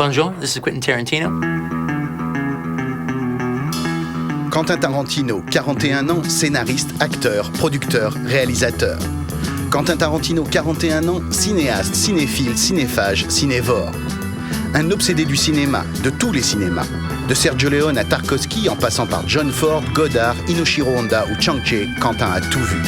Bonjour, this is Quentin Tarantino. Quentin Tarantino, 41 ans, scénariste, acteur, producteur, réalisateur. Quentin Tarantino, 41 ans, cinéaste, cinéphile, cinéphage, cinévore. Un obsédé du cinéma, de tous les cinémas. De Sergio Leone à Tarkovsky, en passant par John Ford, Godard, Inoshiro Honda ou Chang-Che, Quentin a tout vu.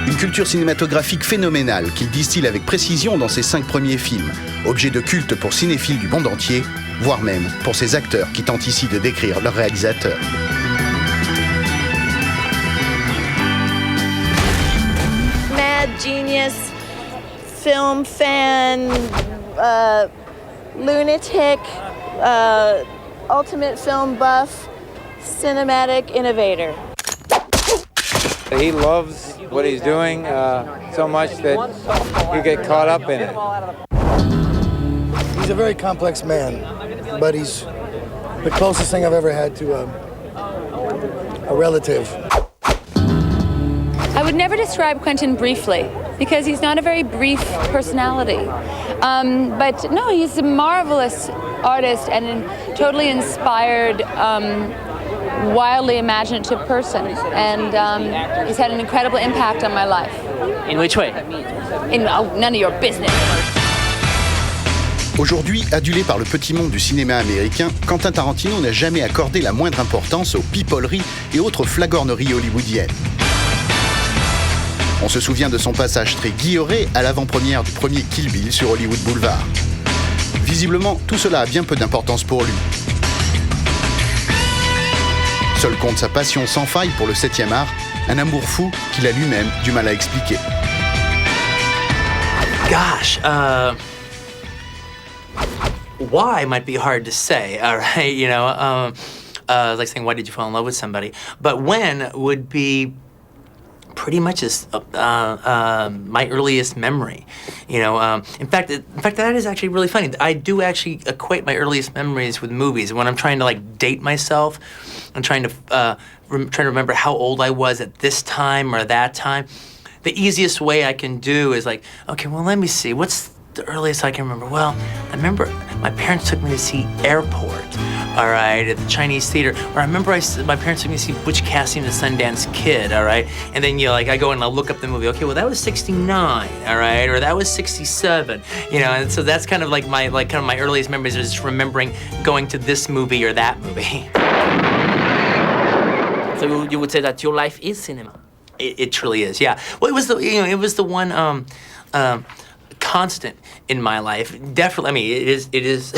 Une culture cinématographique phénoménale qu'il distille avec précision dans ses 5 premiers films, objet de culte pour cinéphiles du monde entier, voire même pour ses acteurs qui tentent ici de décrire leur réalisateur. Mad genius, film fan, lunatic, ultimate film buff, cinematic innovator. He loves what he's doing so much that you get caught up in it. He's a very complex man, but he's the closest thing I've ever had to a relative. I would never describe Quentin briefly because he's not a very brief personality. But no, he's a marvelous artist and a totally inspired, wildly imaginative person. And he's had an incredible impact on my life. In which way? None of your business. Aujourd'hui, adulé par le petit monde du cinéma américain, Quentin Tarantino n'a jamais accordé la moindre importance aux pipoleries et autres flagorneries hollywoodiennes. On se souvient de son passage très guilloré à l'avant-première du premier Kill Bill sur Hollywood Boulevard. Visiblement, tout cela a bien peu d'importance pour lui. Seul compte sa passion sans faille pour le 7e art, un amour fou qu'il a lui-même du mal à expliquer. Gosh, why might be hard to say, all right, you know, like saying, why did you fall in love with somebody? But when would be pretty much as my earliest memory, you know. In fact, that is actually really funny. I do actually equate my earliest memories with movies. When I'm trying to like date myself, I'm trying to remember how old I was at this time or that time. The easiest way I can do is like, okay, well, let me see, what's the earliest I can remember? Well, I remember my parents took me to see Airport, all right, at the Chinese theater. Or I remember my parents took me to see Butch Cassidy and the Sundance Kid, all right? And then, you know, like I go and I'll look up the movie. Okay, well, that was 69, all right? Or that was 67, you know? And so that's kind of like my earliest memories is just remembering going to this movie or that movie. So you would say that your life is cinema? It truly is, yeah. Well, it was the one constant in my life. Definitely, I mean, it is it is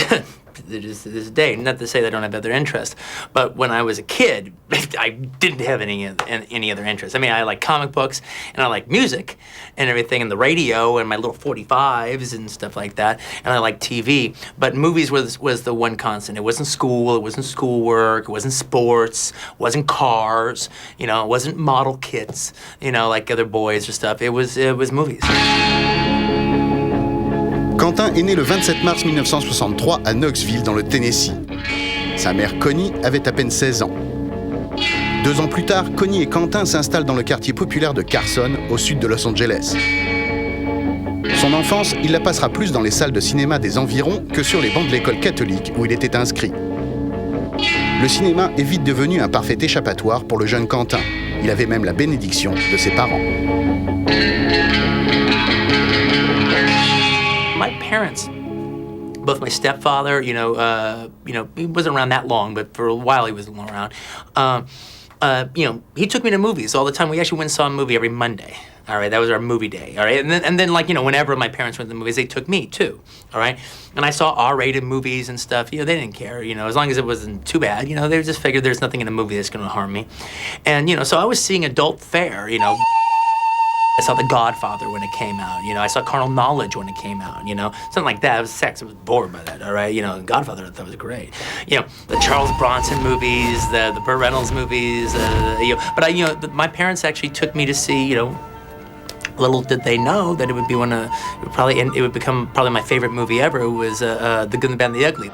to this day. Not to say that I don't have other interests, but when I was a kid, I didn't have any other interests. I mean, I like comic books and I like music and everything, and the radio and my little 45s and stuff like that, and I like TV. But movies was the one constant. It wasn't school, it wasn't schoolwork, it wasn't sports, it wasn't cars, you know, it wasn't model kits, you know, like other boys or stuff. It was movies. Quentin est né le 27 mars 1963 à Knoxville, dans le Tennessee. Sa mère, Connie, avait à peine 16 ans. 2 ans plus tard, Connie et Quentin s'installent dans le quartier populaire de Carson, au sud de Los Angeles. Son enfance, il la passera plus dans les salles de cinéma des environs que sur les bancs de l'école catholique où il était inscrit. Le cinéma est vite devenu un parfait échappatoire pour le jeune Quentin. Il avait même la bénédiction de ses parents. My parents, both my stepfather, he wasn't around that long, but for a while he was around. He took me to movies all the time. We actually went and saw a movie every Monday. All right, that was our movie day. All right, and then like, you know, whenever my parents went to the movies, they took me too. All right, and I saw R-rated movies and stuff. You know, they didn't care. You know, as long as it wasn't too bad. You know, they just figured there's nothing in a movie that's going to harm me. And you know, so I was seeing adult fare. You know. I saw The Godfather when it came out, you know. I saw Carnal Knowledge when it came out, you know. Something like that. It was sex. I was bored by that, all right? You know, Godfather I thought was great. You know, the Charles Bronson movies, the Burt Reynolds movies, my parents actually took me to see, you know, little did they know that it would be it would become probably my favorite movie ever. It was The Good, the Bad, and the Ugly.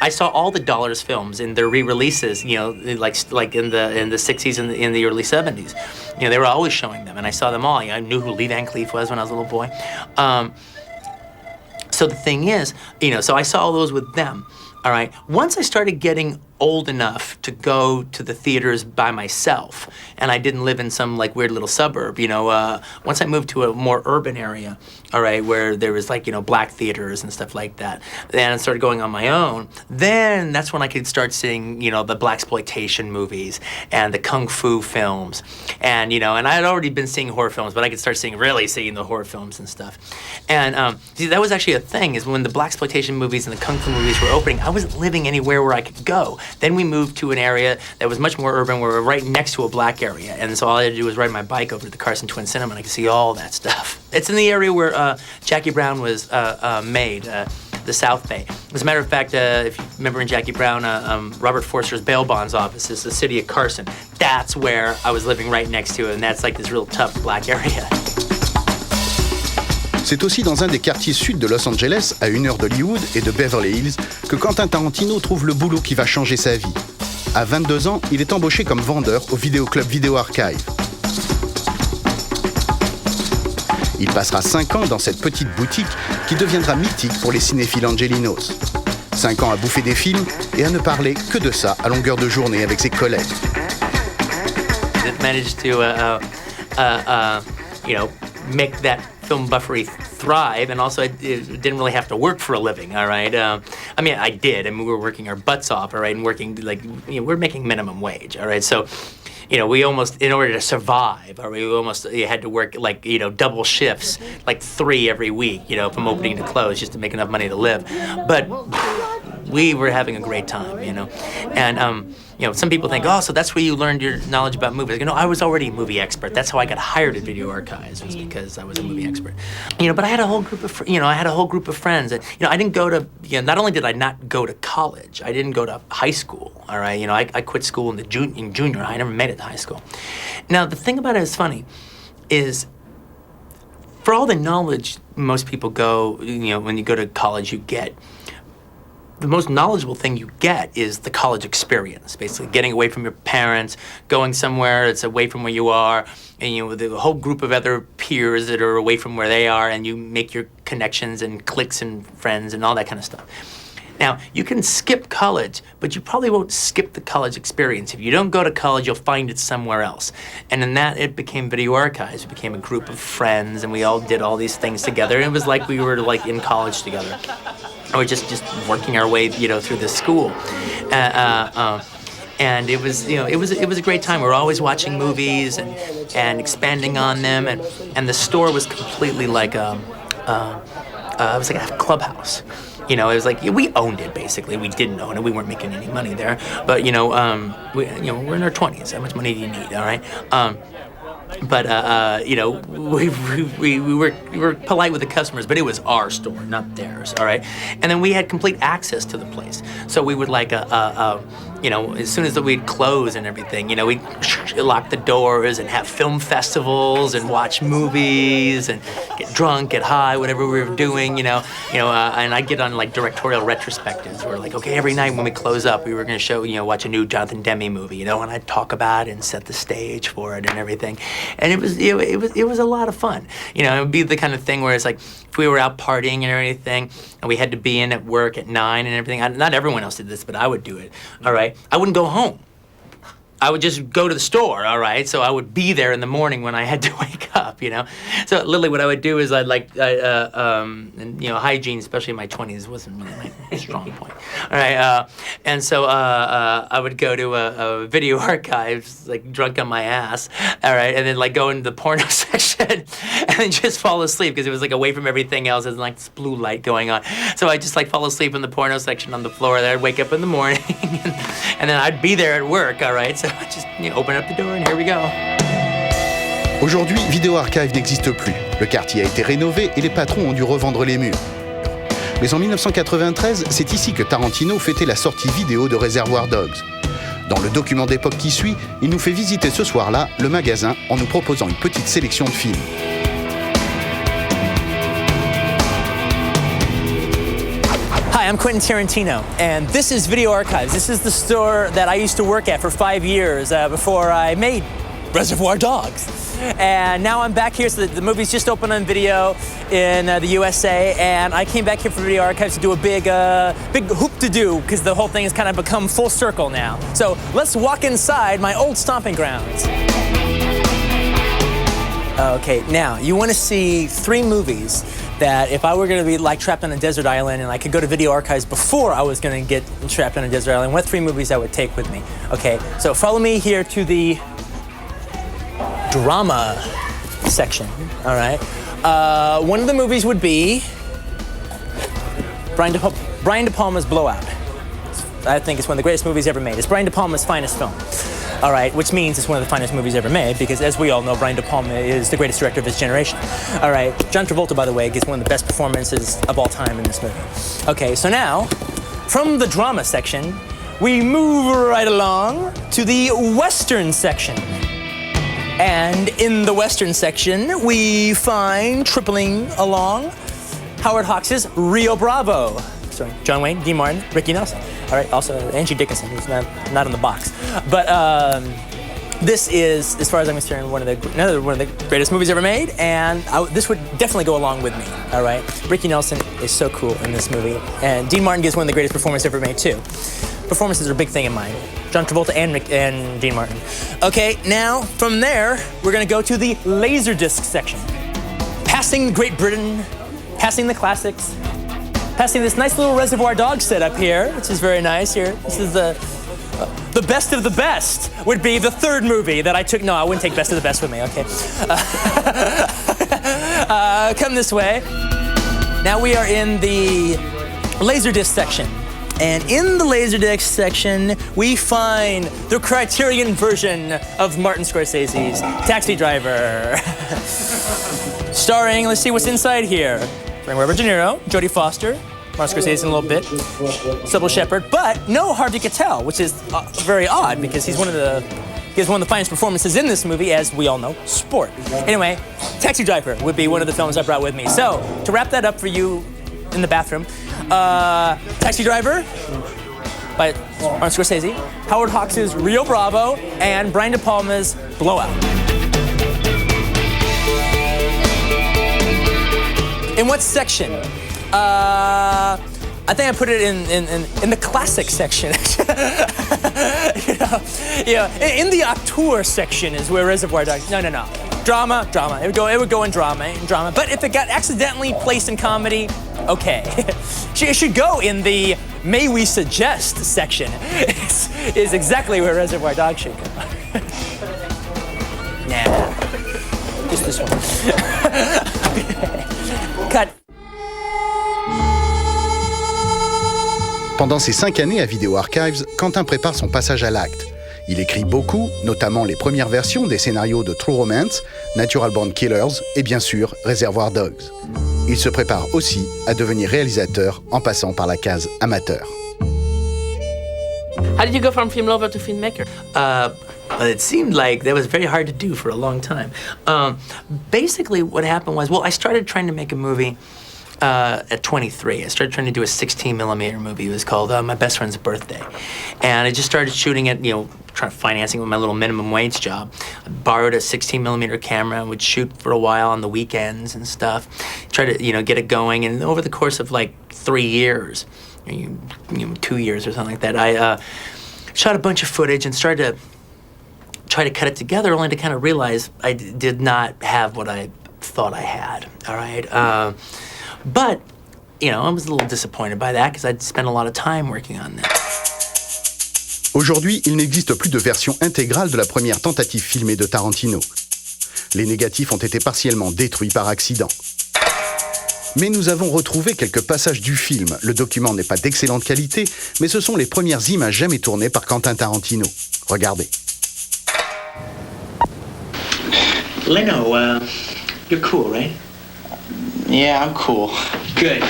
I I saw all the Dollars films in their re-releases, you know, like in the 60s and in the early 70s. You know, they were always showing them, and I saw them all. You know, I knew who Lee Van Cleef was when I was a little boy. So the thing is, you know, so I saw all those with them. All right. Once I started getting old enough to go to the theaters by myself, and I didn't live in some like weird little suburb, you know, once I moved to a more urban area, all right, where there was like, you know, black theaters and stuff like that, then I started going on my own, then that's when I could start seeing, you know, the blaxploitation movies and the kung fu films, and, you know, and I had already been seeing horror films, but I could start seeing the horror films and stuff. And see, that was actually a thing, is when the blaxploitation movies and the kung fu movies were opening, I wasn't living anywhere where I could go. Then we moved to an area that was much more urban, where we were right next to a black area. And so all I had to do was ride my bike over to the Carson Twin Cinema, and I could see all that stuff. It's in the area where Jackie Brown was made, the South Bay. As a matter of fact, if you remember in Jackie Brown, Robert Forster's bail bonds office is the city of Carson. That's where I was living right next to it, and that's like this real tough black area. C'est aussi dans un des quartiers sud de Los Angeles, à 1 heure d'Hollywood et de Beverly Hills, que Quentin Tarantino trouve le boulot qui va changer sa vie. À 22 ans, il est embauché comme vendeur au vidéoclub Video Archive. Il passera 5 ans dans cette petite boutique qui deviendra mythique pour les cinéphiles angelinos. 5 ans à bouffer des films et à ne parler que de ça à longueur de journée avec ses collègues. It managed to, you know, make that film buffery thrive, and also it didn't really have to work for a living, all right? I mean, I did. I mean, we were working our butts off, all right, and working, like, you know, we're making minimum wage, all right? So, you know, we almost, in order to survive, or we almost had to work, like, you know, double shifts, like 3 every week, you know, from opening to close, just to make enough money to live. But we were having a great time, you know? And, you know, some people think, oh, so that's where you learned your knowledge about movies. You know, I was already a movie expert. That's how I got hired at Video Archives, was because I was a movie expert. You know, but I had a whole group of, friends. And, you know, I didn't go to, you know, not only did I not go to college, I didn't go to high school, all right? You know, I quit school in junior high. I never made it to high school. Now, the thing about it is funny is, for all the knowledge most people go, you know, when you go to college, you get, the most knowledgeable thing you get is the college experience, basically getting away from your parents, going somewhere that's away from where you are, and, you know, with a whole group of other peers that are away from where they are, and you make your connections and cliques and friends and all that kind of stuff. Now, you can skip college, but you probably won't skip the college experience. If you don't go to college, you'll find it somewhere else. And in that, it became Video Archives. It became a group of friends, and we all did all these things together. And it was like we were like in college together. Or just working our way, you know, through this school. And it was, you know, it was a great time. We were always watching movies and expanding on them. And the store was completely like it was like a clubhouse. You know, it was like, we owned it, basically. We didn't own it. We weren't making any money there. But, you know, we're in our 20s. How much money do you need, all right? But you know, we were polite with the customers, but it was our store, not theirs, all right? And then we had complete access to the place. So we would like, you know, as soon as we'd close and everything, you know, we'd lock the doors and have film festivals and watch movies and get drunk, get high, whatever we were doing, you know, and I'd get on like directorial retrospectives where like, okay, every night when we close up, we were going to show, you know, watch a new Jonathan Demme movie, you know, and I'd talk about it and set the stage for it and everything. And it was a lot of fun. You know, it would be the kind of thing where it's like, if we were out partying and everything, and we had to be in at work at 9 and everything, not everyone else did this, but I would do it, all right? I wouldn't go home. I would just go to the store, all right? So I would be there in the morning when I had to wake up, you know? So literally what I would do is and, you know, hygiene, especially in my 20s, wasn't really my strong point, all right? And so I would go to a Video Archives, like drunk on my ass, all right? And then like go into the porno section and then just fall asleep because it was like away from everything else. There's like this blue light going on. So I just like fall asleep in the porno section on the floor. Then I'd wake up in the morning and then I'd be there at work, all right? So just, you know, open up the door and here we go. Aujourd'hui, Video Archive n'existe plus. Le quartier a été rénové et les patrons ont dû revendre les murs. Mais en 1993, c'est ici que Tarantino fêtait la sortie vidéo de Reservoir Dogs. Dans le document d'époque qui suit, il nous fait visiter ce soir-là le magasin en nous proposant une petite sélection de films. Hi, I'm Quentin Tarantino, and this is Video Archives. This is the store that I used to work at for 5 years before I made Reservoir Dogs. And now I'm back here, so the movie's just opened on video in the USA, and I came back here for Video Archives to do a big hoop-to-do, because the whole thing has kind of become full circle now. So let's walk inside my old stomping grounds. Okay, now, you want to see 3 movies that if I were going to be like trapped on a desert island and I could go to Video Archives before I was going to get trapped on a desert island, what 3 movies I would take with me? Okay, so follow me here to the drama section, all right? One of the movies would be Brian De Palma's Blowout. I think it's one of the greatest movies ever made. It's Brian De Palma's finest film. All right, which means it's one of the finest movies ever made, because as we all know, Brian De Palma is the greatest director of his generation. All right, John Travolta, by the way, gives one of the best performances of all time in this movie. Okay, so now, from the drama section, we move right along to the Western section. And in the Western section, we find tripling along Howard Hawks' Rio Bravo. Sorry, John Wayne, Dean Martin, Ricky Nelson. All right, also Angie Dickinson, who's not in the box. But this is, as far as I'm concerned, another one of the greatest movies ever made, and this would definitely go along with me. All right, Ricky Nelson is so cool in this movie, and Dean Martin gives one of the greatest performances ever made too. Performances are a big thing in mine. John Travolta and Dean Martin. Okay, now from there we're gonna go to the Laserdisc section, passing Great Britain, passing the classics. Passing this nice little Reservoir Dogs setup here, which is very nice here. This is the best of the best would be the 3rd movie that I took. No, I wouldn't take best of the best with me, okay. Come this way. Now we are in the Laserdisc section. And in the Laserdisc section, we find the Criterion version of Martin Scorsese's Taxi Driver. Starring, let's see what's inside here. Robert De Niro, Jodie Foster, Martin Scorsese in a little bit, Sybil Shepherd, but no Harvey Keitel, which is very odd because he has one of the finest performances in this movie, as we all know, Sport. Anyway, Taxi Driver would be one of the films I brought with me. So, to wrap that up for you in the bathroom, Taxi Driver by Martin Scorsese, Howard Hawks' Rio Bravo, and Brian De Palma's Blowout. In what section? I think I put it in the classic section. In the auteur section is where Reservoir Dogs. No. Drama. It would go in drama. But if it got accidentally placed in comedy, okay. It should go in the May We Suggest section. Is exactly where Reservoir Dogs should go. Nah, just this one. Cut. Pendant ces 5 années à Video Archives, Quentin prépare son passage à l'acte. Il écrit beaucoup, notamment les premières versions des scénarios de True Romance, Natural Born Killers et bien sûr Reservoir Dogs. Il se prépare aussi à devenir réalisateur en passant par la case amateur. How did you go from film lover to filmmaker? Well, it seemed like that was very hard to do for a long time. Basically, what happened was, I started trying to make a movie at 23. I started trying to do a 16mm movie. It was called My Best Friend's Birthday. And I just started shooting it, financing with my little minimum wage job. I borrowed a 16mm camera and would shoot for a while on the weekends and stuff. Try to, get it going. And over the course of 3 years, 2 years or something like that, I shot a bunch of footage and started to try to cut it together, only to kind of realize I did not have what I thought I had, all right? But, I was a little disappointed by that because I'd spent a lot of time working on that. Aujourd'hui, il n'existe plus de version intégrale de la première tentative filmée de Tarantino. Les négatifs ont été partiellement détruits par accident. Mais nous avons retrouvé quelques passages du film. Le document n'est pas d'excellente qualité, mais ce sont les premières images jamais tournées par Quentin Tarantino. Regardez. Leno, you're cool, right? Yeah, I'm cool. Good.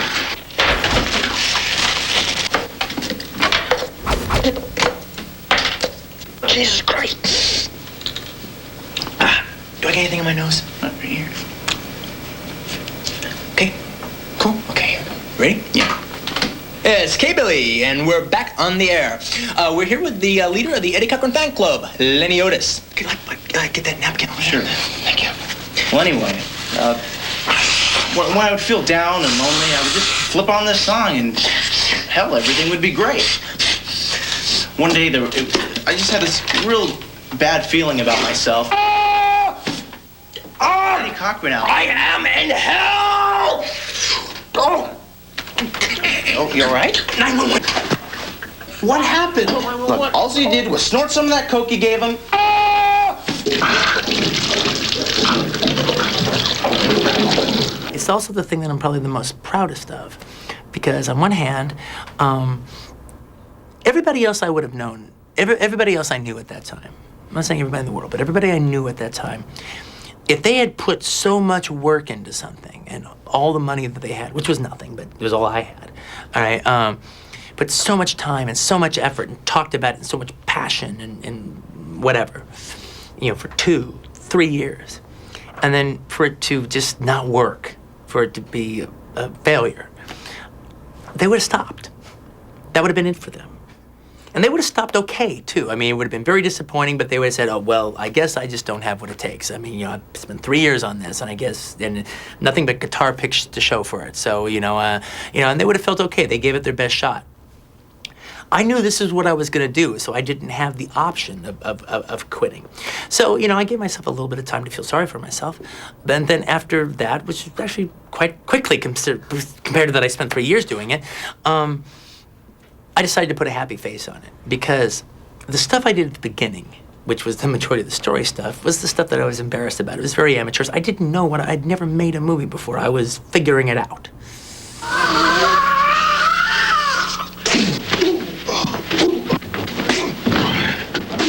Jesus Christ. Do I get anything in my nose? Not right here. Okay. Cool. Okay. Ready? Yeah. It's K-Billy, and we're back on the air. We're here with the leader of the Eddie Cochran fan club, Lenny Otis. Could I get that napkin over there? Sure. Thank you. Well, anyway, when I would feel down and lonely, I would just flip on this song, and hell, everything would be great. One day, I just had this real bad feeling about myself. Eddie Cochran album. I am in hell! Oh! Oh, you all right? 911. What happened? Look, all he did was snort some of that coke you gave him. It's also the thing that I'm probably the most proudest of, because on one hand, everybody else I would have known, everybody else I knew at that time, I'm not saying everybody in the world, but everybody I knew at that time, if they had put so much work into something and all the money that they had, which was nothing, but it was all I had, all right, but so much time and so much effort and talked about it and so much passion and whatever, you know, for 2-3 years, and then for it to just not work, for it to be a failure, they would have stopped. That would have been it for them. And they would have stopped okay, too. I mean, it would have been very disappointing, but they would have said, oh, well, I guess I just don't have what it takes. I mean, you know, I've spent 3 years on this, and I guess, and nothing but guitar picks to show for it. So, and they would have felt okay. They gave it their best shot. I knew this is what I was going to do, so I didn't have the option of quitting. So, I gave myself a little bit of time to feel sorry for myself. Then after that, which was actually quite quickly compared to that I spent 3 years doing it, I decided to put a happy face on it, because the stuff I did at the beginning, which was the majority of the story stuff, was the stuff that I was embarrassed about. It was very amateurish. I didn't know I'd never made a movie before. I was figuring it out.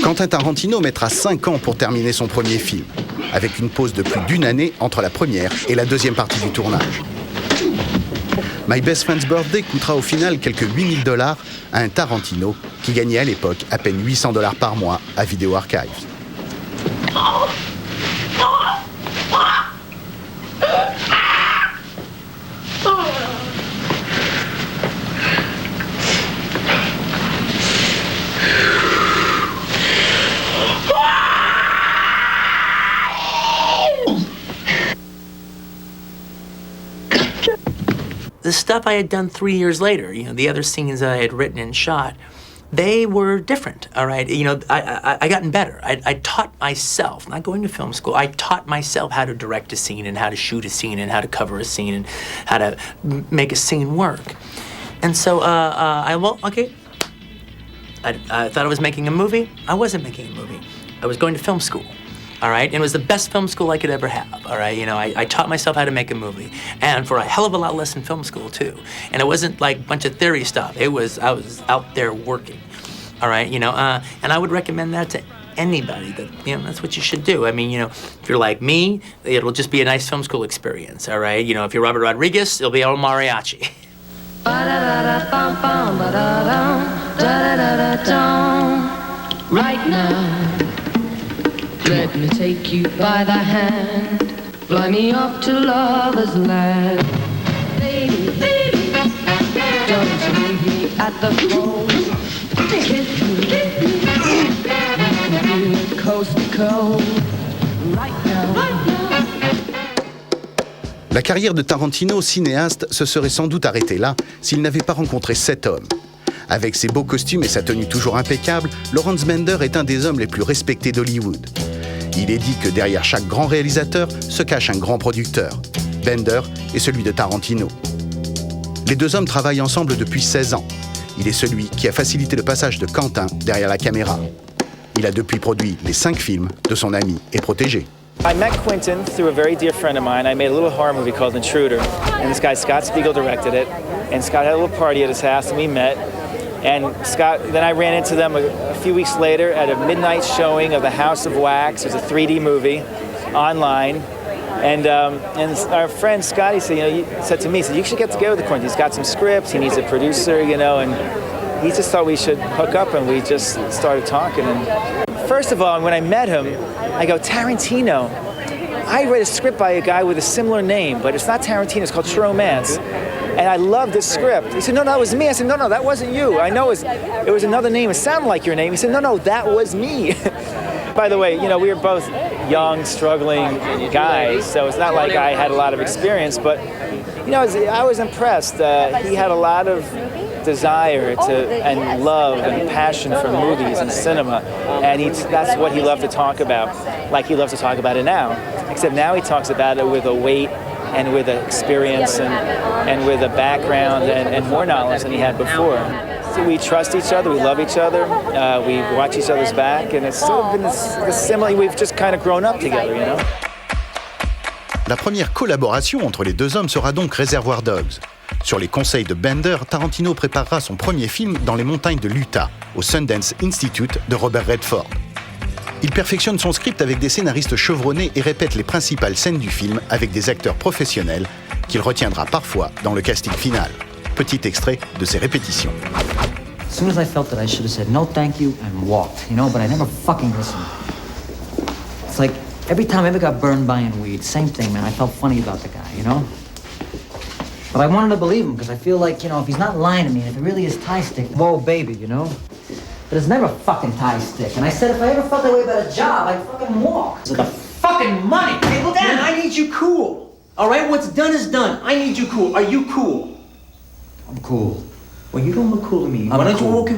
Quentin Tarantino mettra 5 ans pour terminer son premier film, avec une pause de plus d'1 année entre la première et la deuxième partie du tournage. My Best Friend's Birthday coûtera au final quelques $8 000 à un Tarantino qui gagnait à l'époque à peine $800 par mois à Video Archives. The stuff I had done 3 years later, the other scenes that I had written and shot, they were different, all right? I gotten better. I taught myself, not going to film school, I taught myself how to direct a scene and how to shoot a scene and how to cover a scene and how to make a scene work. And so I thought I was making a movie. I wasn't making a movie. I was going to film school. All right, and it was the best film school I could ever have. All right, I taught myself how to make a movie, and for a hell of a lot less in film school too. And it wasn't like a bunch of theory stuff. I was out there working. All right, and I would recommend that to anybody. That that's what you should do. I mean, if you're like me, it'll just be a nice film school experience. All right, if you're Robert Rodriguez, it'll be El Mariachi. Right now. Let me take you by the hand, fly me off to lover's land. Baby, baby, don't you leave me at the phone. Kiss me, coast to coast, right now. La carrière de Tarantino, cinéaste, se serait sans doute arrêtée là s'il n'avait pas rencontré cet homme. Avec ses beaux costumes et sa tenue toujours impeccable, Lawrence Bender est un des hommes les plus respectés d'Hollywood. Il est dit que derrière chaque grand réalisateur se cache un grand producteur. Bender est celui de Tarantino. Les deux hommes travaillent ensemble depuis 16 ans. Il est celui qui a facilité le passage de Quentin derrière la caméra. Il a depuis produit les 5 films de son ami et protégé. I met Quentin through a very dear friend of mine. I made a little horror movie called Intruder, and this guy Scott Spiegel directed it. And Scott had a little party at his house, and we met. And Scott, then I ran into them a few weeks later at a midnight showing of The House of Wax. It was a 3D movie online. And our friend Scotty said to me, he said, you should get together with Quentin. He's got some scripts, he needs a producer, and he just thought we should hook up, and we just started talking. And first of all, when I met him, I go, Tarantino. I read a script by a guy with a similar name, but it's not Tarantino, it's called True Romance. And I loved the script. He said, no, that was me. I said, no, that wasn't you. I know it was another name. It sounded like your name. He said, no, that was me. By the way, we were both young, struggling guys, so it's not like I had a lot of experience, but I was impressed. He had a lot of desire and love and passion for movies and cinema, and that's what he loved to talk about, like he loves to talk about it now, except now he talks about it with a weight and with an experience and with a background and more knowledge than he had before. So we trust each other, we love each other, we watch each other's back, and it's sort of been this similar, we've just kind of grown up together, La première collaboration entre les deux hommes sera donc Reservoir Dogs. Sur les conseils de Bender, Tarantino préparera son premier film dans les montagnes de l'Utah, au Sundance Institute de Robert Redford. Il perfectionne son script avec des scénaristes chevronnés et répète les principales scènes du film avec des acteurs professionnels qu'il retiendra parfois dans le casting final. Petit extrait de ses répétitions. As soon as I felt that I should have said no thank you and walked, but I never fucking listened. It's like every time I ever got burned buying weed, same thing, man. I felt funny about the guy, But I wanted to believe him because I feel like, if he's not lying to me, and if it really is tie stick, whoa, baby, But it's never fucking tie stick. And I said if I ever felt that way about a job, I'd fucking walk. So the fucking money! Hey, look, Dan, I need you cool. All right, what's done is done. I need you cool. Are you cool? I'm cool. Well, you don't look cool to me. Why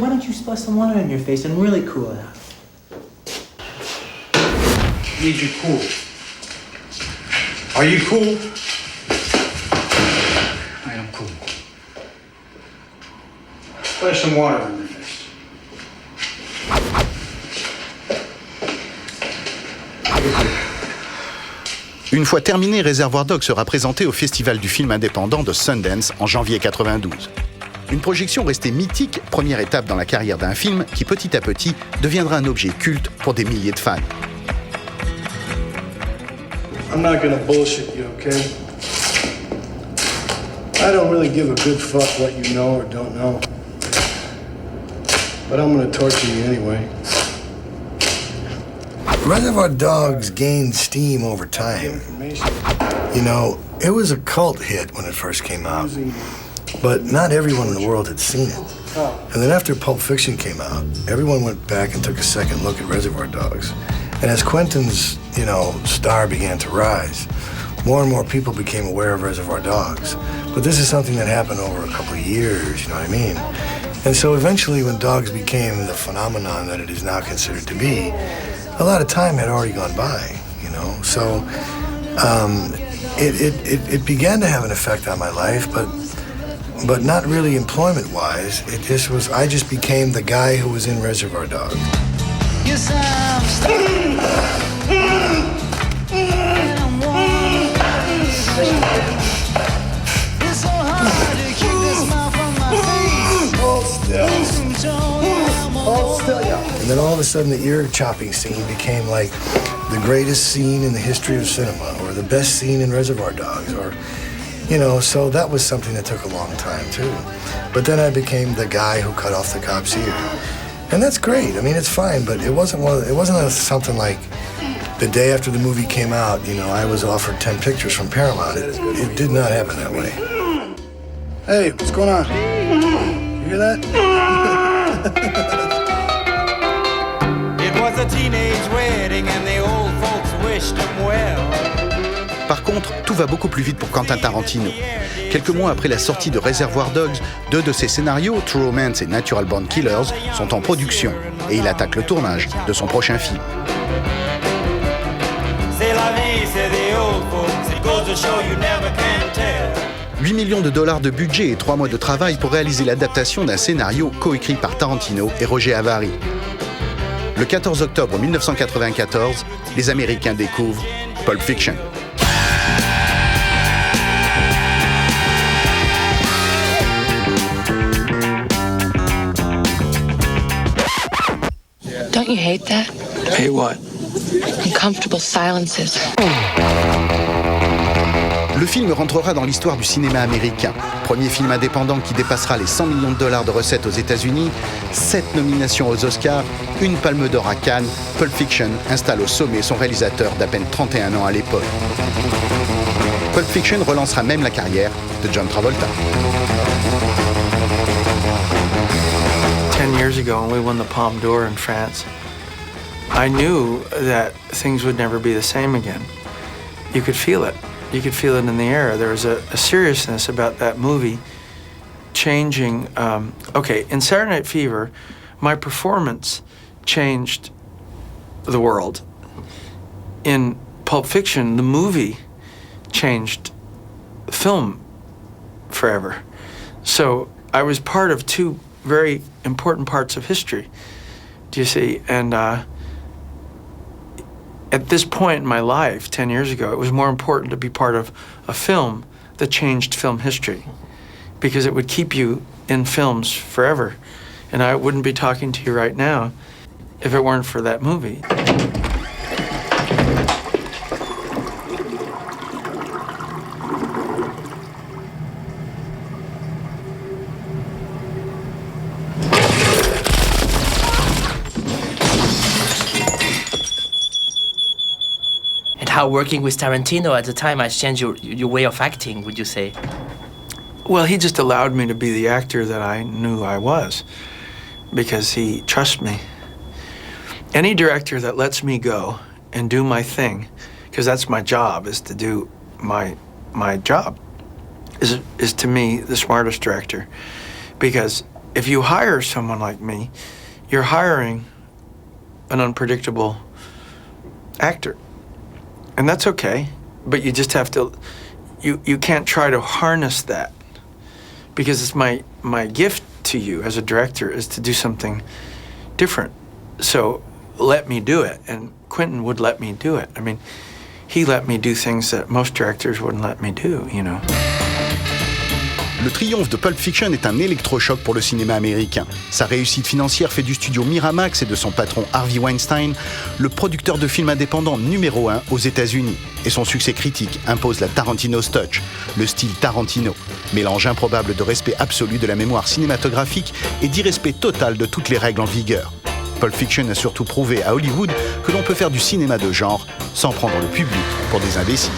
don't you splash some water on your face and really cool it out? I need you cool. Are you cool? I am cool. Splash some water on your face. Une fois terminé, Reservoir Dogs sera présenté au Festival du film indépendant de Sundance en janvier 92. Une projection restée mythique, première étape dans la carrière d'un film qui petit à petit deviendra un objet culte pour des milliers de fans. I'm not gonna bullshit you, okay? I don't really give a good fuck what you know or don't know. But I'm gonna torture you anyway. Reservoir Dogs gained steam over time. It was a cult hit when it first came out, but not everyone in the world had seen it. And then after Pulp Fiction came out, everyone went back and took a second look at Reservoir Dogs. And as Quentin's, star began to rise, more and more people became aware of Reservoir Dogs. But this is something that happened over a couple of years, you know what I mean? And so eventually when Dogs became the phenomenon that it is now considered to be, a lot of time had already gone by, So it began to have an effect on my life, but not really employment-wise. I just became the guy who was in Reservoir Dogs. Yes, I'm stuck. It's so hard to keep this mouth from my face. Hold still, yeah. And then all of a sudden the ear-chopping scene became like the greatest scene in the history of cinema, or the best scene in Reservoir Dogs, or so that was something that took a long time too. But then I became the guy who cut off the cop's ear. And that's great. I mean, it's fine, but it wasn't something like the day after the movie came out, I was offered 10 pictures from Paramount. It did not happen that way. Hey, what's going on? You hear that? It was a teenage wedding and the old folks wished him well. Par contre, tout va beaucoup plus vite pour Quentin Tarantino. Quelques mois après la sortie de Reservoir Dogs, 2 de ses scénarios, True Romance et Natural Born Killers, sont en production et il attaque le tournage de son prochain film. C'est la vie, c'est the old folks. It goes to show you never can tell. 8 millions de dollars de budget et 3 mois de travail pour réaliser l'adaptation d'un scénario coécrit par Tarantino et Roger Avary. Le 14 octobre 1994, les Américains découvrent Pulp Fiction. Don't you hate that? Hey, what? Uncomfortable silences. Le film rentrera dans l'histoire du cinéma américain. Premier film indépendant qui dépassera les 100 millions de dollars de recettes aux États-Unis, 7 nominations aux Oscars, une palme d'or à Cannes, Pulp Fiction installe au sommet son réalisateur d'à peine 31 ans à l'époque. Pulp Fiction relancera même la carrière de John Travolta. 10 years ago, when we won the Palme d'Or in France, I knew that things would never be the same again. You could feel it. You could feel it in the air. There was a seriousness about that movie changing. In Saturday Night Fever, my performance changed the world. In Pulp Fiction, the movie changed film forever. So I was part of two very important parts of history, do you see? And at this point in my life, 10 years ago, it was more important to be part of a film that changed film history, because it would keep you in films forever. And I wouldn't be talking to you right now if it weren't for that movie. How working with Tarantino at the time has changed your way of acting, would you say? Well, he just allowed me to be the actor that I knew I was, because he trusts me. Any director that lets me go and do my thing, because that's my job, is to do my job, is to me the smartest director. Because if you hire someone like me, you're hiring an unpredictable actor. And that's okay, but you just have to, you can't try to harness that, because it's my gift to you as a director is to do something different. So let me do it, and Quentin would let me do it. I mean, he let me do things that most directors wouldn't let me do, you know. Le triomphe de Pulp Fiction est un électrochoc pour le cinéma américain. Sa réussite financière fait du studio Miramax et de son patron Harvey Weinstein le producteur de films indépendants numéro 1 aux États-Unis. Et son succès critique impose la Tarantino's Touch, le style Tarantino, mélange improbable de respect absolu de la mémoire cinématographique et d'irrespect total de toutes les règles en vigueur. Pulp Fiction a surtout prouvé à Hollywood que l'on peut faire du cinéma de genre sans prendre le public pour des imbéciles.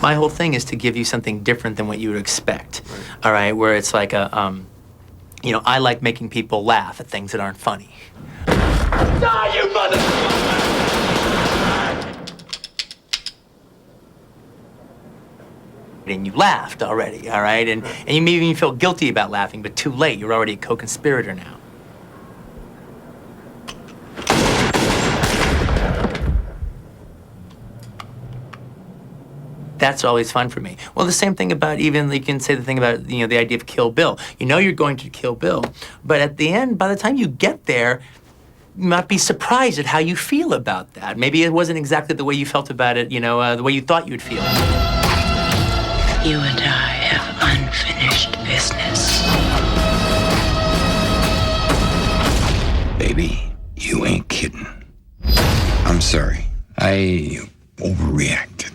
My whole thing is to give you something different than what you would expect, all right? Where it's like I like making people laugh at things that aren't funny. Die, you motherfucker! And you laughed already, all right? And you maybe even feel guilty about laughing, but too late. You're already a co-conspirator now. That's always fun for me. Well, the same thing about even, you can say the thing about, the idea of Kill Bill. You know you're going to kill Bill, but at the end, by the time you get there, you might be surprised at how you feel about that. Maybe it wasn't exactly the way you felt about it, the way you thought you'd feel. You and I have unfinished business. Baby, you ain't kidding. I'm sorry. I overreacted.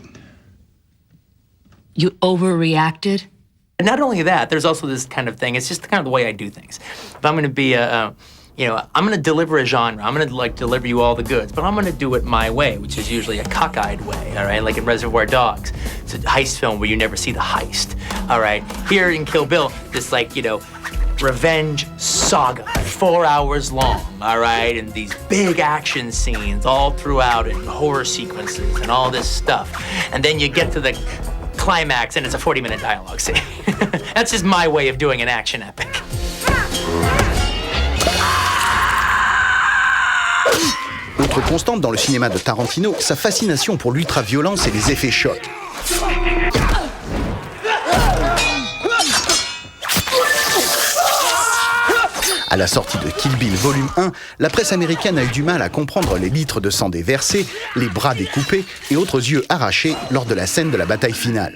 You overreacted? And not only that, there's also this kind of thing. It's just kind of the way I do things. If I'm going to be I'm going to deliver a genre. I'm going to deliver you all the goods, but I'm going to do it my way, which is usually a cockeyed way. All right, like in Reservoir Dogs, it's a heist film where you never see the heist. All right, here in Kill Bill, this revenge saga, 4 hours long. All right, and these big action scenes all throughout it, and horror sequences, and all this stuff, and then you get to the climax and it's a 40-minute dialogue scene. That's just my way of doing an action epic. Autre constante dans le cinéma de Tarantino, sa fascination pour l'ultra-violence et les effets chocs. À la sortie de Kill Bill Volume 1, la presse américaine a eu du mal à comprendre les litres de sang déversés, les bras découpés et autres yeux arrachés lors de la scène de la bataille finale.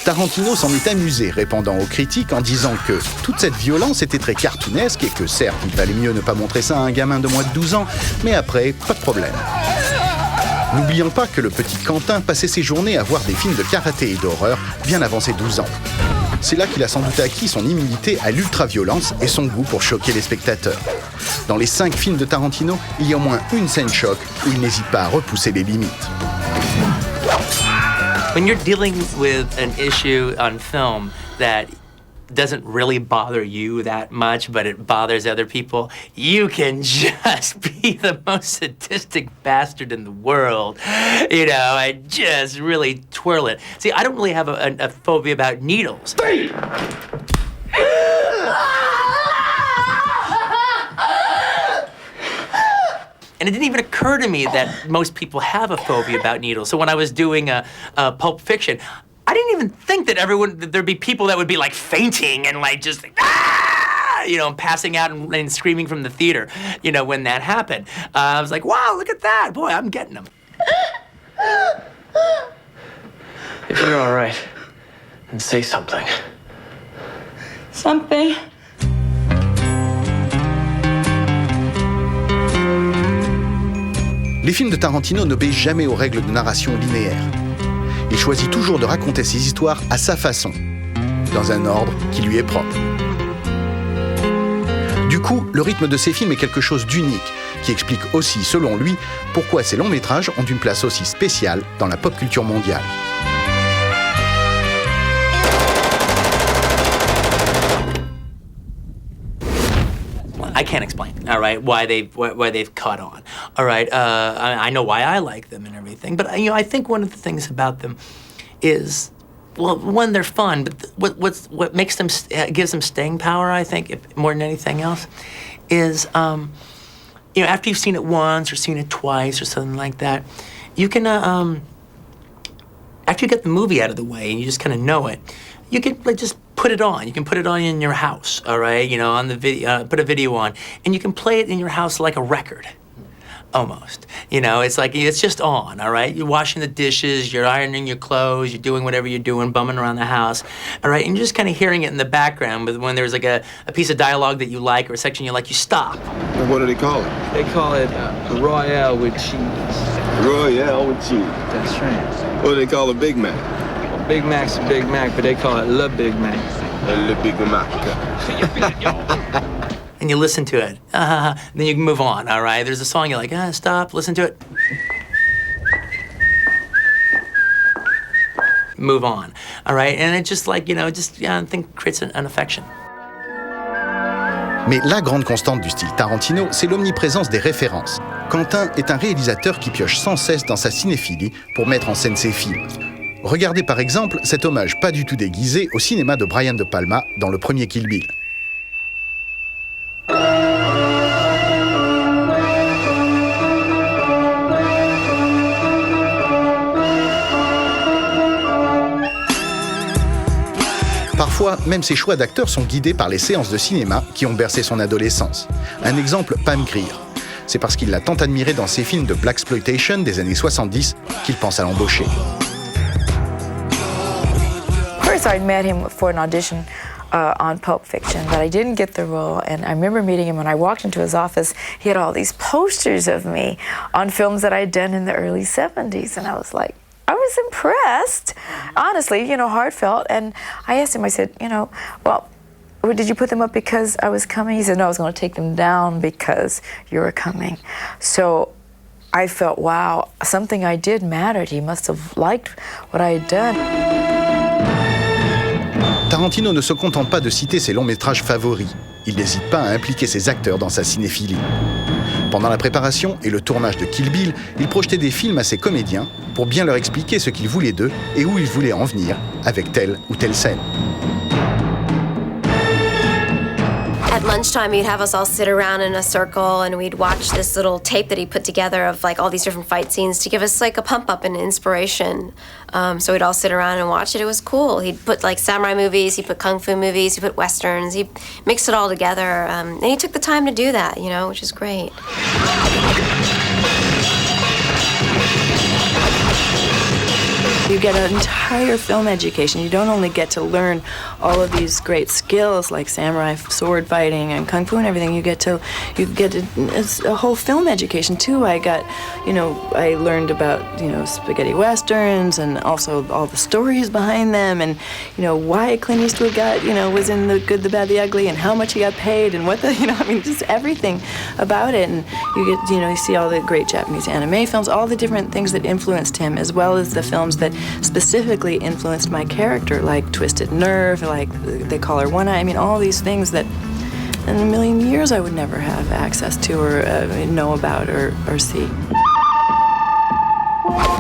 Tarantino s'en est amusé, répondant aux critiques en disant que toute cette violence était très cartoonesque et que certes, il valait mieux ne pas montrer ça à un gamin de moins de 12 ans, mais après, pas de problème. N'oublions pas que le petit Quentin passait ses journées à voir des films de karaté et d'horreur bien avant ses 12 ans. C'est là qu'il a sans doute acquis son immunité à l'ultraviolence et son goût pour choquer les spectateurs. Dans les 5 films de Tarantino, il y a au moins une scène choc où il n'hésite pas à repousser les limites. When you're dealing with an issue on film that doesn't really bother you that much, but it bothers other people, you can just be the most sadistic bastard in the world, you know, and just really twirl it. See, I don't really have a phobia about needles. And it didn't even occur to me that most people have a phobia about needles. So when I was doing Pulp Fiction, I didn't even think that there'd be people that would be like fainting and like just like, ah! You know, passing out and screaming from the theater, you know, when that happened. I was like, wow, look at that. Boy, I'm getting them. If you're all right, then say something. Something. Les films de Tarantino n'obéissent jamais aux règles de narration linéaire. Il choisit toujours de raconter ses histoires à sa façon, dans un ordre qui lui est propre. Du coup, le rythme de ses films est quelque chose d'unique, qui explique aussi, selon lui, pourquoi ces longs métrages ont une place aussi spéciale dans la pop culture mondiale. I can't explain, all right, why they've caught on, all right. I know why I like them and everything, but you know, I think one of the things about them is, well, one, they're fun, but what makes them gives them staying power, I think, more than anything else, is you know, after you've seen it once or seen it twice or something like that, you can after you get the movie out of the way and you just kind of know it, you can like, just put it on. You can put it on in your house, all right? You know, on the video, put a video on, and you can play it in your house like a record, almost. You know, it's like it's just on, all right? You're washing the dishes, you're ironing your clothes, you're doing whatever you're doing, bumming around the house, all right? And you're just kind of hearing it in the background. But when there's like a piece of dialogue that you like or a section you like, you stop. And what do they call it? They call it Royale with cheese. Royale with cheese. That's right. What do they call a Big Mac? Big Mac's a Big Mac, but they call it Le Big Mac. Le Big Mac. And you listen to it. Then you can move on, all right? There's a song you're like, stop, listen to it. Move on, all right? And it just like, you know, I think creates an affection. Mais la grande constante du style Tarantino, c'est l'omniprésence des références. Quentin est un réalisateur qui pioche sans cesse dans sa cinéphilie pour mettre en scène ses films. Regardez par exemple cet hommage pas du tout déguisé au cinéma de Brian De Palma dans le premier Kill Bill. Parfois, même ses choix d'acteurs sont guidés par les séances de cinéma qui ont bercé son adolescence. Un exemple, Pam Grier. C'est parce qu'il l'a tant admiré dans ses films de blaxploitation des années 70 qu'il pense à l'embaucher. First, I met him for an audition on Pulp Fiction, but I didn't get the role. And I remember meeting him when I walked into his office. He had all these posters of me on films that I'd done in the early 70s. And I was like, I was impressed, honestly, you know, heartfelt. And I asked him, I said, you know, well, did you put them up because I was coming? He said, no, I was going to take them down because you were coming. So I felt, wow, something I did mattered. He must have liked what I had done. Tarantino ne se contente pas de citer ses longs métrages favoris. Il n'hésite pas à impliquer ses acteurs dans sa cinéphilie. Pendant la préparation et le tournage de Kill Bill, il projetait des films à ses comédiens pour bien leur expliquer ce qu'il voulait d'eux et où il voulait en venir avec telle ou telle scène. At lunchtime, he'd have us all sit around in a circle and we'd watch this little tape that he put together of like all these different fight scenes to give us like a pump up and inspiration. So we'd all sit around and watch it. It was cool. He'd put like samurai movies, he'd put kung fu movies, he'd put westerns, he mixed it all together. And he took the time to do that, you know, which is great. You get an entire film education. You don't only get to learn all of these great skills like samurai sword fighting and kung fu and everything. You get a whole film education too. I learned about spaghetti westerns and also all the stories behind them, and why Clint Eastwood was in The Good, the Bad, the Ugly, and how much he got paid, and what just everything about it. And you see all the great Japanese anime films, all the different things that influenced him, as well as the films that specifically influenced my character, like Twisted Nerve, like They Call Her One Eye. I mean, all these things that in a million years I would never have access to or know about or see.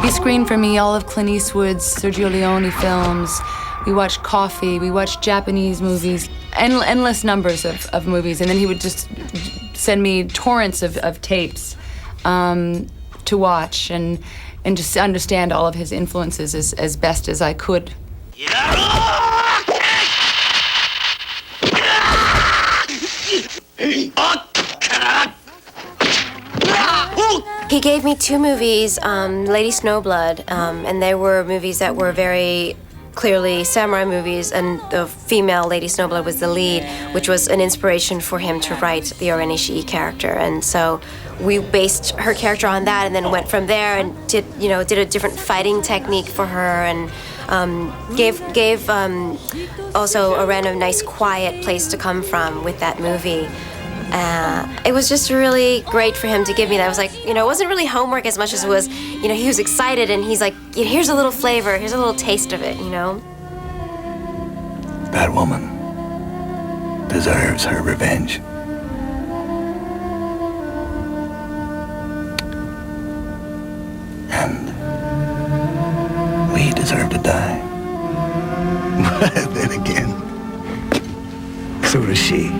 He screened for me all of Clint Eastwood's, Sergio Leone films. We watched Coffee, we watched Japanese movies, endless numbers of movies, and then he would just send me torrents of tapes to watch and just understand all of his influences as best as I could. He gave me 2 movies, Lady Snowblood, and they were movies that were very clearly samurai movies, and the female Lady Snowblood was the lead, which was an inspiration for him to write the Oren Ishii character. And so we based her character on that, and then went from there and did a different fighting technique for her, and gave also Oren a nice quiet place to come from with that movie. It was just really great for him to give me that. It was like, it wasn't really homework as much as it was, he was excited, and he's like, here's a little flavor, here's a little taste of it, That woman deserves her revenge. And we deserve to die. But then again, so does she.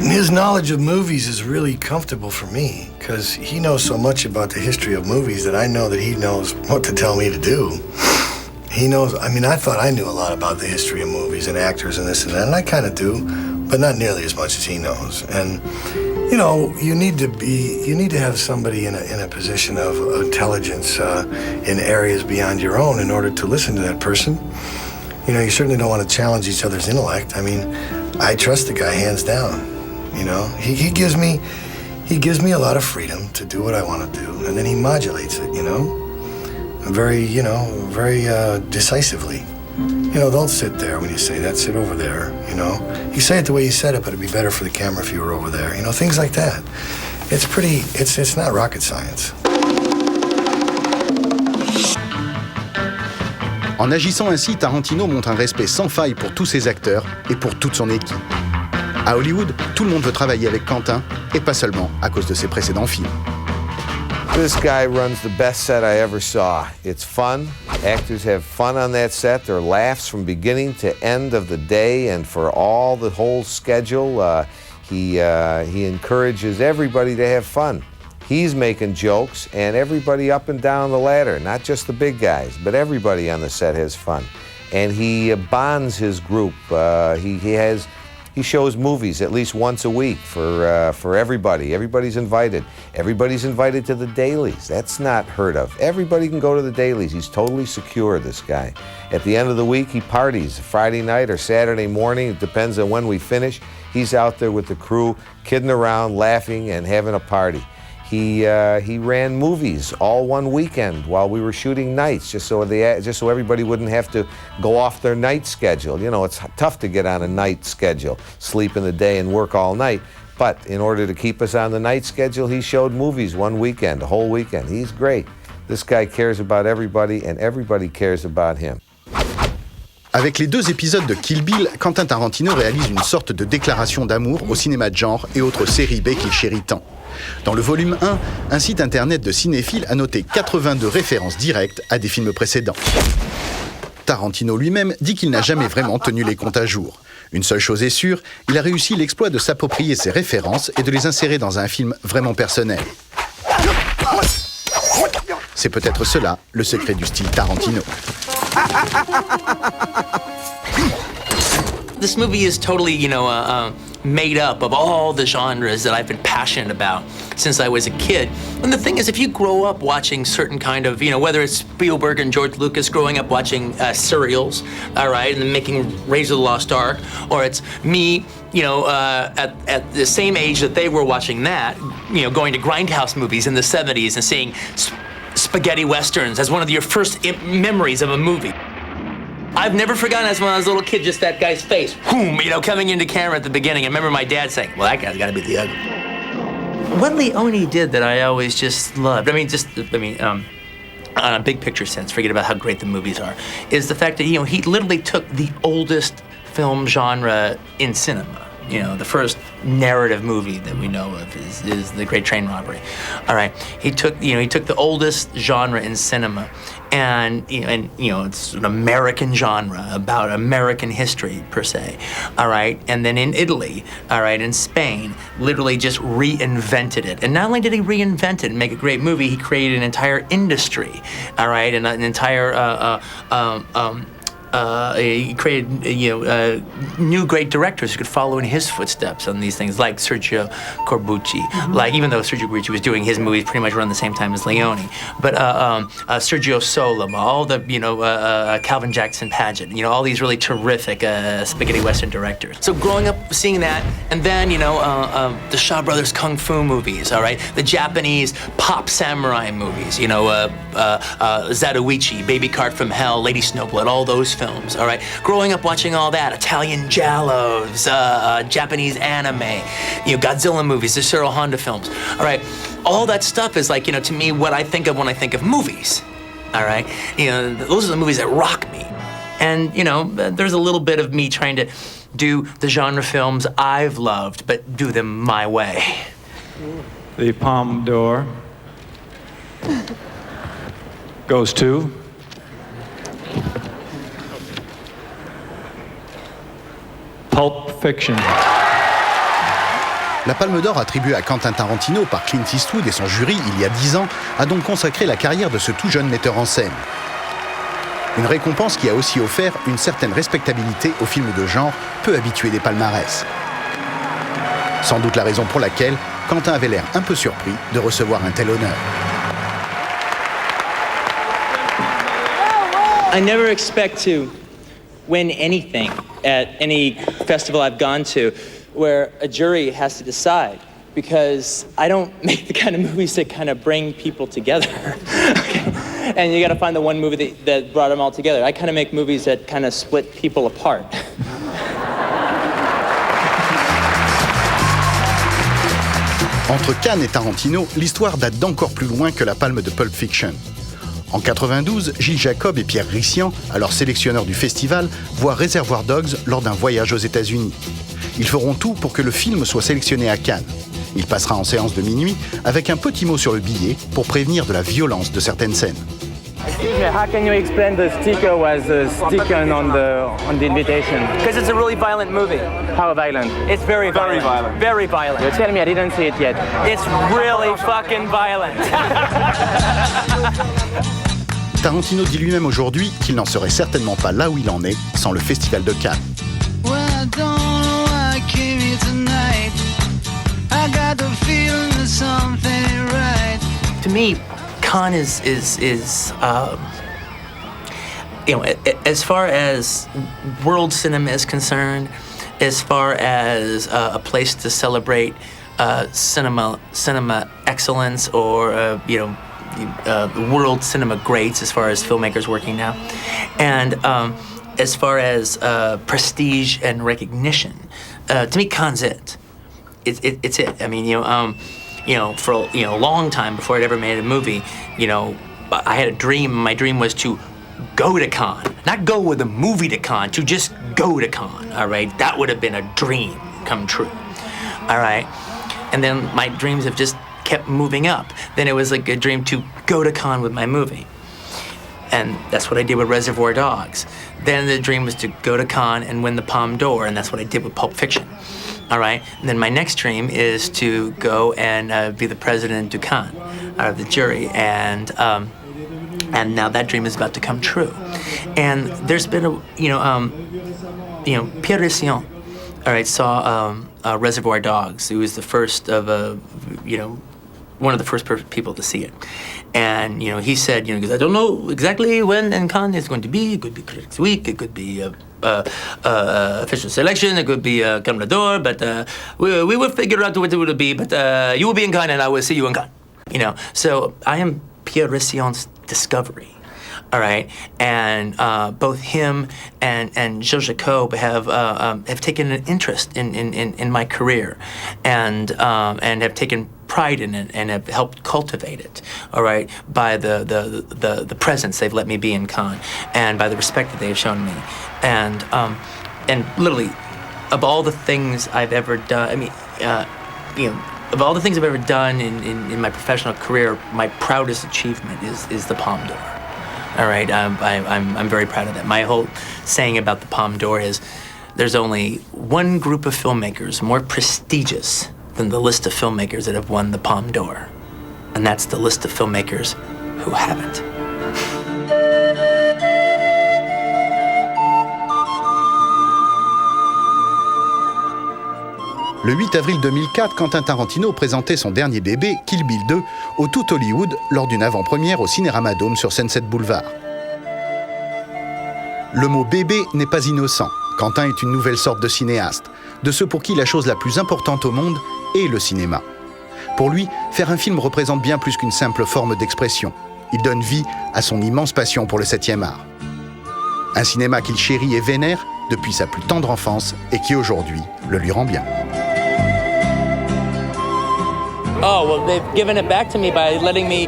His knowledge of movies is really comfortable for me, because he knows so much about the history of movies that I know that he knows what to tell me to do. He knows, I thought I knew a lot about the history of movies and actors and this and that, and I kind of do, but not nearly as much as he knows. And, you need to have somebody in a position of intelligence in areas beyond your own in order to listen to that person. You certainly don't want to challenge each other's intellect. I trust the guy hands down. He gives me a lot of freedom to do what I want to do, and then he modulates it, very decisively. Don't sit there when you say that, sit over there, You say it the way you said it, but it'd be better for the camera if you were over there, things like that. It's not rocket science. En agissant ainsi, Tarantino montre un respect sans faille pour tous ses acteurs et pour toute son équipe. À Hollywood, tout le monde veut travailler avec Quentin, et pas seulement à cause de ses précédents films. This guy runs the best set I ever saw. It's fun. Actors have fun on that set. There are laughs from beginning to end of the day, and for the whole schedule, he encourages everybody to have fun. He's making jokes, and everybody up and down the ladder, not just the big guys, but everybody on the set has fun. And he bonds his group. He shows movies at least once a week for everybody. Everybody's invited. Everybody's invited to the dailies. That's not heard of. Everybody can go to the dailies. He's totally secure, this guy. At the end of the week, he parties. Friday night or Saturday morning, it depends on when we finish. He's out there with the crew, kidding around, laughing, and having a party. He ran movies all one weekend while we were shooting nights, just so everybody wouldn't have to go off their night schedule. It's tough to get on a night schedule, sleep in the day and work all night. But in order to keep us on the night schedule, he showed movies one weekend, a whole weekend. He's great. This guy cares about everybody, and everybody cares about him. Avec les 2 épisodes de Kill Bill, Quentin Tarantino réalise une sorte de déclaration d'amour au cinéma de genre et autres séries B qu'il chérit tant. Dans le volume 1, un site internet de cinéphiles a noté 82 références directes à des films précédents. Tarantino lui-même dit qu'il n'a jamais vraiment tenu les comptes à jour. Une seule chose est sûre, il a réussi l'exploit de s'approprier ces références et de les insérer dans un film vraiment personnel. C'est peut-être cela, le secret du style Tarantino. This movie is totally, made up of all the genres that I've been passionate about since I was a kid. And the thing is, if you grow up watching certain kind of, whether it's Spielberg and George Lucas growing up watching serials, all right, and then making Raiders of the Lost Ark, or it's me, at the same age that they were watching that, going to grindhouse movies in the 70s and seeing spaghetti westerns as one of your first memories of a movie. I've never forgotten as when I was a little kid, just that guy's face, boom, coming into camera at the beginning. I remember my dad saying, well, that guy's got to be the ugly. What Leone did that I always just loved, on a big picture sense, forget about how great the movies are, is the fact that, he literally took the oldest film genre in cinema. The first narrative movie that we know of is The Great Train Robbery. All right, he took the oldest genre in cinema, and it's an American genre about American history per se. All right, and then in Italy, all right, in Spain, literally just reinvented it. And not only did he reinvent it and make a great movie, he created an entire industry. All right, and an entire he created, new great directors who could follow in his footsteps on these things, like Sergio Corbucci. Like, even though Sergio Corbucci was doing his movies pretty much around the same time as Leone, but Sergio Solima, all the Calvin Jackson Paget, all these really terrific spaghetti western directors. So growing up seeing that, and then the Shaw Brothers kung fu movies, all right, the Japanese pop samurai movies, Zatoichi, Baby Cart from Hell, Lady Snowblood, all those films, all right? Growing up watching all that, Italian giallos, Japanese anime, Godzilla movies, the Cyril Honda films, all right? All that stuff is like, to me, what I think of when I think of movies, all right? Those are the movies that rock me. And, there's a little bit of me trying to do the genre films I've loved, but do them my way. The Palme d'Or goes to Pulp Fiction. La Palme d'Or attribuée à Quentin Tarantino par Clint Eastwood et son jury il y a 10 ans a donc consacré la carrière de ce tout jeune metteur en scène. Une récompense qui a aussi offert une certaine respectabilité aux films de genre peu habitués des palmarès. Sans doute la raison pour laquelle Quentin avait l'air un peu surpris de recevoir un tel honneur. I never expect to win anything at any festival I've gone to where a jury has to decide, because I don't make the kind of movies that kind of bring people together. Okay? And you got to find the one movie that brought them all together. I kind of make movies that kind of split people apart. Entre Cannes et Tarantino, l'histoire date d'encore plus loin que la palme de Pulp Fiction. En 92, Gilles Jacob et Pierre Rissian, alors sélectionneurs du festival, voient Reservoir Dogs lors d'un voyage aux États-Unis. Ils feront tout pour que le film soit sélectionné à Cannes. Il passera en séance de minuit avec un petit mot sur le billet pour prévenir de la violence de certaines scènes. Excuse me, how can you explain the sticker was sticker on the invitation? Because it's a really violent movie. How violent? It's very violent. Very violent. Very violent. You're telling me I didn't see it yet. It's really fucking violent. Tarantino dit lui-même aujourd'hui qu'il n'en serait certainement pas là où il en est sans le Festival de Cannes. To me, Cannes is as far as world cinema is concerned, as far as a place to celebrate cinema excellence, or world cinema greats as far as filmmakers working now, and as far as prestige and recognition, to me, Cannes it's it. I mean, for a long time before I'd ever made a movie, I had a dream. My dream was to go to Cannes, not go with a movie to Cannes, to just go to Cannes. All right, that would have been a dream come true. All right, and then my dreams have just kept moving up. Then it was like a dream to go to Cannes with my movie. And that's what I did with Reservoir Dogs. Then the dream was to go to Cannes and win the Palme d'Or, and that's what I did with Pulp Fiction. All right, and then my next dream is to go and be the president of Cannes, of the jury, and now that dream is about to come true. And there's been Pierre Rissian, all right, saw Reservoir Dogs. It was the first of one of the first people to see it. And, he said, because I don't know exactly when in Cannes it's going to be. It could be Critics' Week, it could be official selection, it could be Cannes d'Or, but we will figure out what it will be, but you will be in Cannes and I will see you in Cannes. So I am Pierre Rissillon's discovery. All right, and both him and Gilles Jacob have taken an interest in my career, and have taken pride in it and have helped cultivate it. All right, by the presence they've let me be in Cannes, and by the respect that they've shown me, and literally, of all the things I've ever done, of all the things I've ever done in my professional career, my proudest achievement is the Palme d'Or. All right, I'm very proud of that. My whole saying about the Palme d'Or is there's only one group of filmmakers more prestigious than the list of filmmakers that have won the Palme d'Or, and that's the list of filmmakers who haven't. Le 8 avril 2004, Quentin Tarantino présentait son dernier bébé, Kill Bill 2, au Tout Hollywood lors d'une avant-première au Cinérama Dome sur Sunset Boulevard. Le mot bébé n'est pas innocent. Quentin est une nouvelle sorte de cinéaste, de ceux pour qui la chose la plus importante au monde est le cinéma. Pour lui, faire un film représente bien plus qu'une simple forme d'expression. Il donne vie à son immense passion pour le 7e art. Un cinéma qu'il chérit et vénère depuis sa plus tendre enfance et qui aujourd'hui le lui rend bien. Oh, well, they've given it back to me by letting me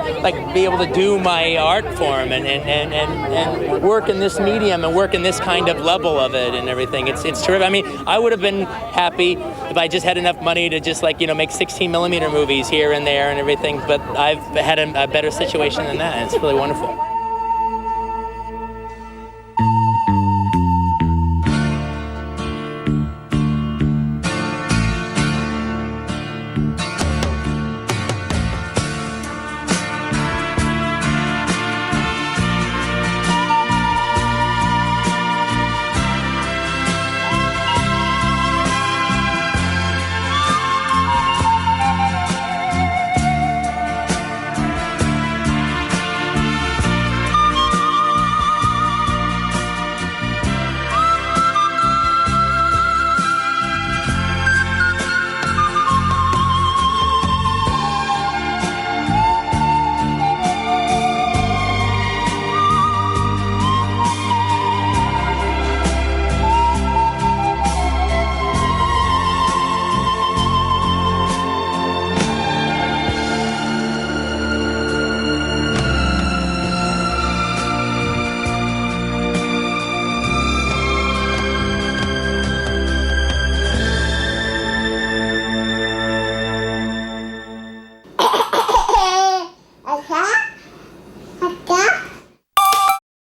be able to do my art form and work in this medium and work in this kind of level of it and everything. It's terrific. I mean, I would have been happy if I just had enough money to just make 16mm movies here and there and everything, but I've had a better situation than that, and it's really wonderful.